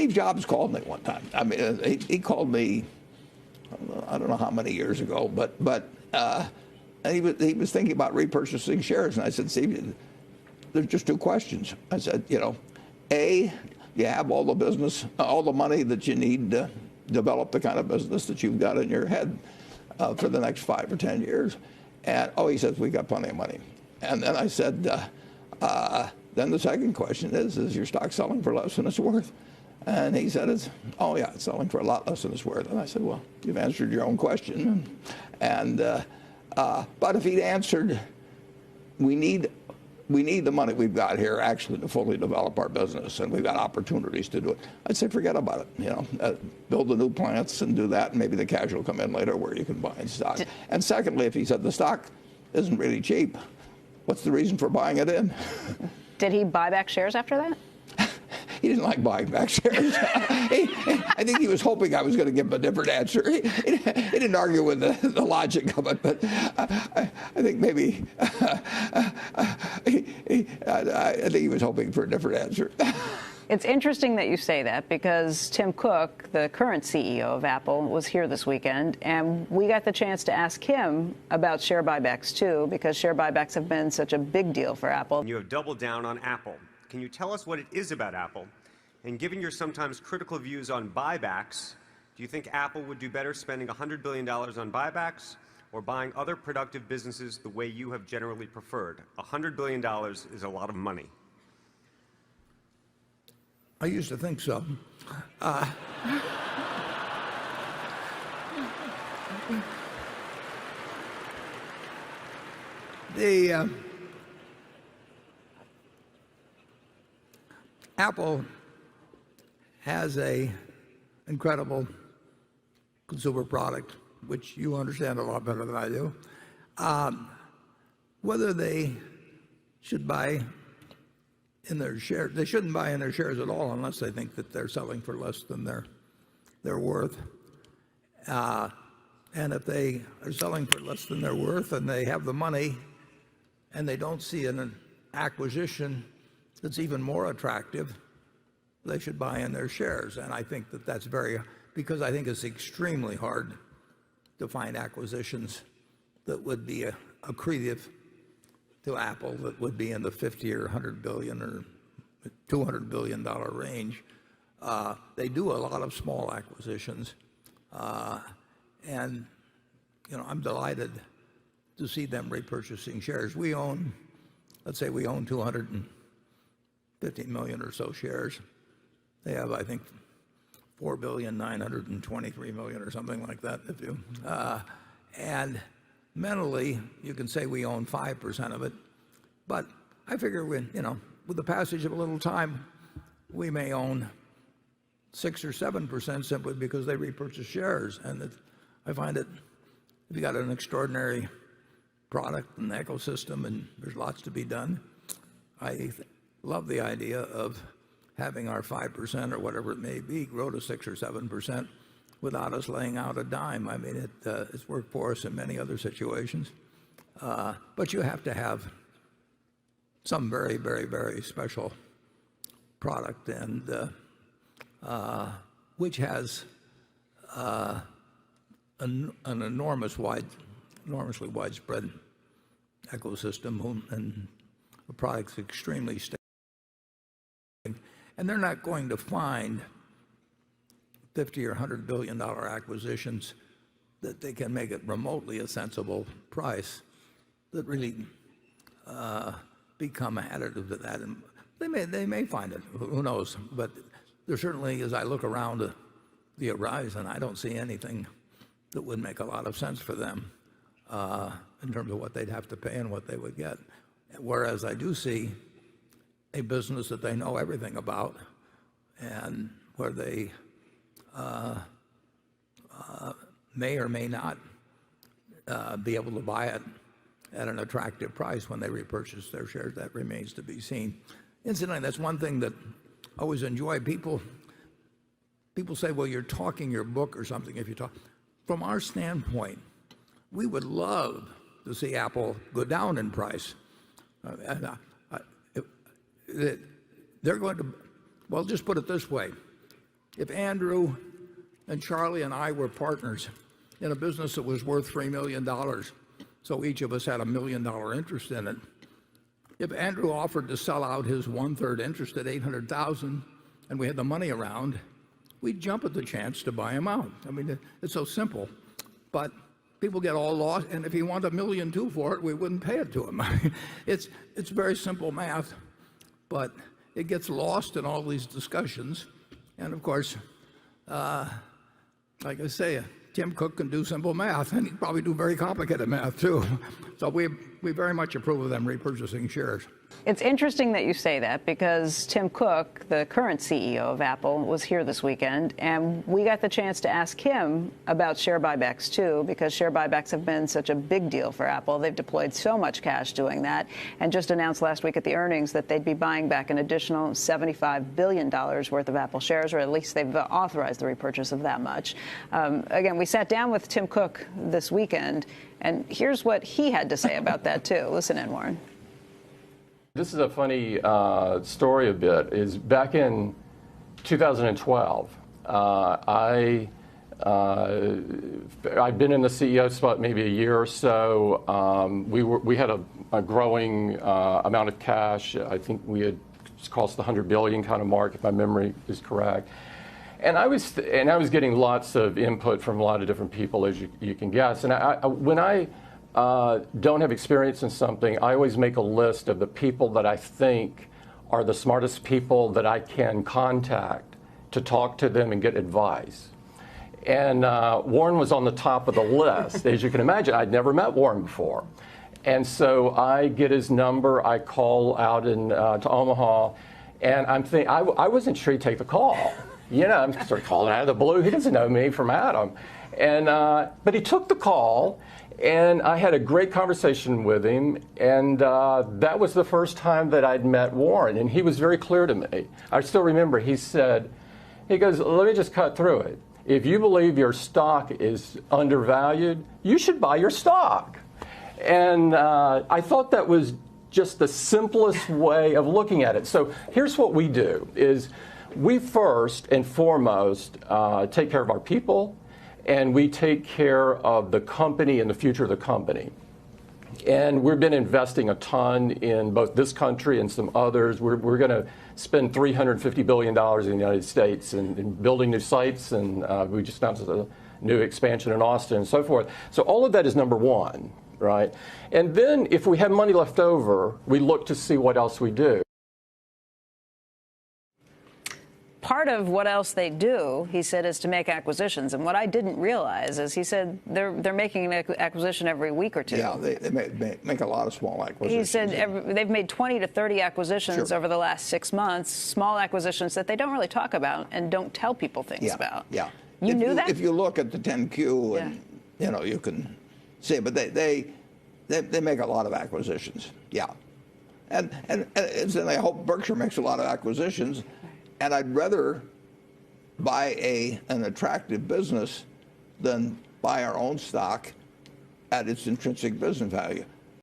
Steve Jobs called me one time. I mean, he called me, I don't know how many years ago, but he was thinking about repurchasing shares. And I said, Steve, there's just two questions. I said, A, you have all the business, all the money that you need to develop the kind of business that you've got in your head for the next 5 or 10 years. And he says, we got plenty of money. And then I said, then the second question is your stock selling for less than it's worth? And he said, it's selling for a lot less than it's worth. And I said, well, you've answered your own question. But if he'd answered, we need the money we've got here actually to fully develop our business, and we've got opportunities to do it, I'd say forget about it. Build the new plants and do that, and maybe the cash will come in later where you can buy in stock. And secondly, if he said the stock isn't really cheap, what's the reason for buying it in? Did he buy back shares after that? He didn't like buying back shares. I think he was hoping I was going to give him a different answer. He didn't argue with the logic of it, but I think maybe I think he was hoping for a different answer. It's interesting that you say that, because Tim Cook, the current CEO of Apple, was here this weekend, and we got the chance to ask him about share buybacks too, because share buybacks have been such a big deal for Apple. You have doubled down on Apple. Can you tell us what it is about Apple? And given your sometimes critical views on buybacks, do you think Apple would do better spending $100 billion on buybacks or buying other productive businesses the way you have generally preferred? $100 billion is a lot of money. I used to think so. Apple has an incredible consumer product, which you understand a lot better than I do. Whether they should buy in their shares, they shouldn't buy in their shares at all unless they think that they're selling for less than they're worth. And if they are selling for less than they're worth and they have the money and they don't see an acquisition that's even more attractive, they should buy in their shares. And I think that that's because I think it's extremely hard to find acquisitions that would be accretive to Apple, that would be in the 50 or 100 billion or $200 billion range. They do a lot of small acquisitions. And I'm delighted to see them repurchasing shares. Let's say we own 250 million or so shares. They have, I think, 4,923,000,000 or something like that. And mentally, you can say we own 5% of it, but I figure with the passage of a little time, we may own 6 or 7% simply because they repurchase shares. And I find that if you got an extraordinary product and ecosystem, and there's lots to be done, I love the idea of having our 5% or whatever it may be grow to 6 or 7% without us laying out a dime. I mean, it's worked for us in many other situations. But you have to have some very, very, very special product, and which has an enormously widespread ecosystem, and the product's extremely stable. And they're not going to find 50 or $100 billion acquisitions that they can make it remotely a sensible price that really become additive to that. And they may find it, who knows? But there certainly, as I look around the horizon, I don't see anything that would make a lot of sense for them in terms of what they'd have to pay and what they would get. Whereas I do see a business that they know everything about, and where they may or may not be able to buy it at an attractive price when they repurchase their shares. That remains to be seen. Incidentally, that's one thing that I always enjoy. People say, well, you're talking your book or something if you talk. From our standpoint, we would love to see Apple go down in price. They're going to, well, just put it this way. if Andrew and Charlie and I were partners in a business that was worth $3 million, so each of us had $1 million interest in it, if Andrew offered to sell out his 1/3 interest at $800,000 and we had the money around, we'd jump at the chance to buy him out. I mean, it's so simple. But people get all lost, and if he wanted $1 million too for it, we wouldn't pay it to him. It's very simple math, but it gets lost in all these discussions. And of course, like I say, Tim Cook can do simple math, and he'd probably do very complicated math too. So we very much approve of them repurchasing shares. It's interesting that you say that because Tim Cook, the current CEO of Apple, was here this weekend, and we got the chance to ask him about share buybacks too, because share buybacks have been such a big deal for Apple. They've deployed so much cash doing that, and just announced last week at the earnings that they'd be buying back an additional $75 billion worth of Apple shares, or at least they've authorized the repurchase of that much. Again, we sat down with Tim Cook this weekend, and here's what he had to say about that too. Listen in, Warren. This is a funny story a bit. Is back in 2012, I'd been in the CEO spot maybe a year or so. We had a growing amount of cash. I think we had crossed the 100 billion kind of mark, if my memory is correct. And I was getting lots of input from a lot of different people, as you can guess. And when I don't have experience in something, I always make a list of the people that I think are the smartest people that I can contact to talk to them and get advice. And Warren was on the top of the list. As you can imagine, I'd never met Warren before. And so I get his number, I call out to Omaha, and I wasn't sure he'd take the call. You know, I'm sort of calling out of the blue. He doesn't know me from Adam. And but he took the call. And I had a great conversation with him, and that was the first time that I'd met Warren, and he was very clear to me. I still remember he goes, let me just cut through it. If you believe your stock is undervalued, you should buy your stock. And I thought that was just the simplest way of looking at it. So here's what we do, is we first and foremost take care of our people, and we take care of the company and the future of the company. And we've been investing a ton in both this country and some others. We're going to spend $350 billion in the United States in building new sites, and we just announced a new expansion in Austin and so forth. So all of that is number one, right? And then if we have money left over, we look to see what else we do. Part of what else they do, he said, is to make acquisitions. And what I didn't realize is he said they're making an acquisition every week or two. Yeah, they make a lot of small acquisitions. He said they've made 20 to 30 acquisitions over the last 6 months, small acquisitions that they don't really talk about and don't tell people things about. Yeah. You knew that? If you look at the 10Q, and you know, you can see, but they make a lot of acquisitions. Yeah. And I hope Berkshire makes a lot of acquisitions. And I'd rather buy an attractive business than buy our own stock at its intrinsic business value.